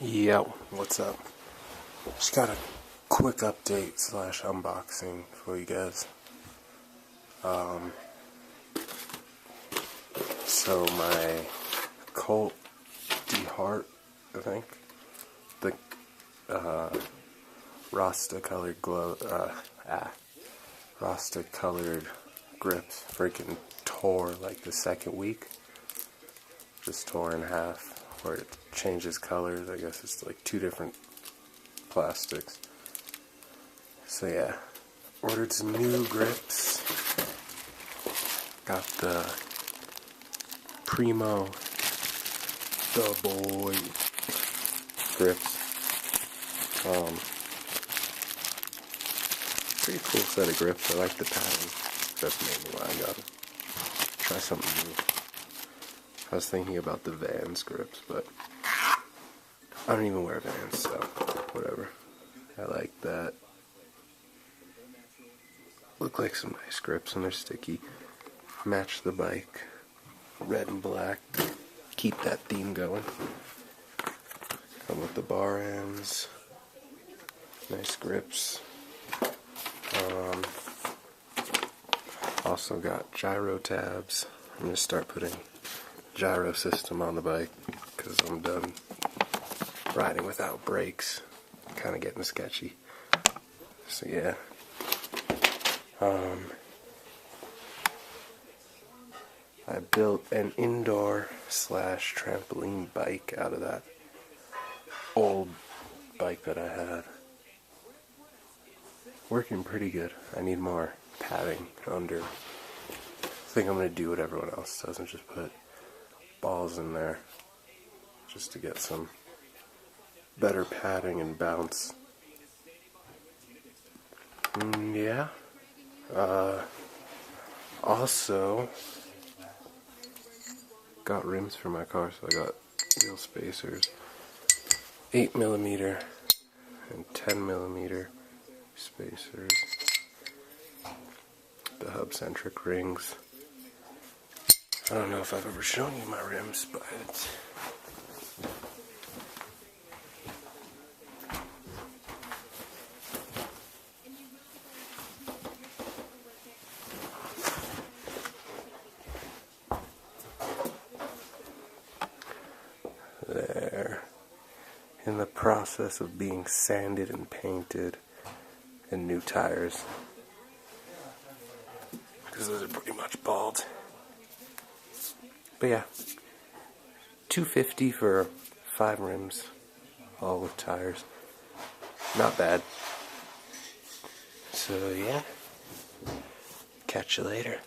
Yo, what's up? Just got a quick update / unboxing for you guys. So my Colt D-Heart, I think, the Rasta colored Rasta colored grips freaking tore like the second week. Just tore in half. Where it changes colors. I guess it's like two different plastics. So yeah, ordered some new grips. Got the Primo the boy grips. Pretty cool set of grips. I like the pattern. That's mainly why I got it. Try something new. I was thinking about the Vans grips, but I don't even wear Vans, so whatever. I like that. Look like some nice grips, and they're sticky. Match the bike. Red and black. Keep that theme going. Come with the bar ends. Nice grips. Also got gyro tabs. I'm going to start putting gyro system on the bike because I'm done riding without brakes. Kind of getting sketchy. So yeah. I built an indoor / trampoline bike out of that old bike that I had. Working pretty good. I need more padding under. I think I'm going to do what everyone else does and just put balls in there just to get some better padding and bounce. Yeah. Also got rims for my car, so I got wheel spacers, 8mm and 10mm spacers, the hub-centric rings. I don't know if I've ever shown you my rims, but they're in the process of being sanded and painted, and new tires, because those are pretty much bald. But yeah, $250 for 5 rims, all with tires. Not bad. So yeah, catch you later.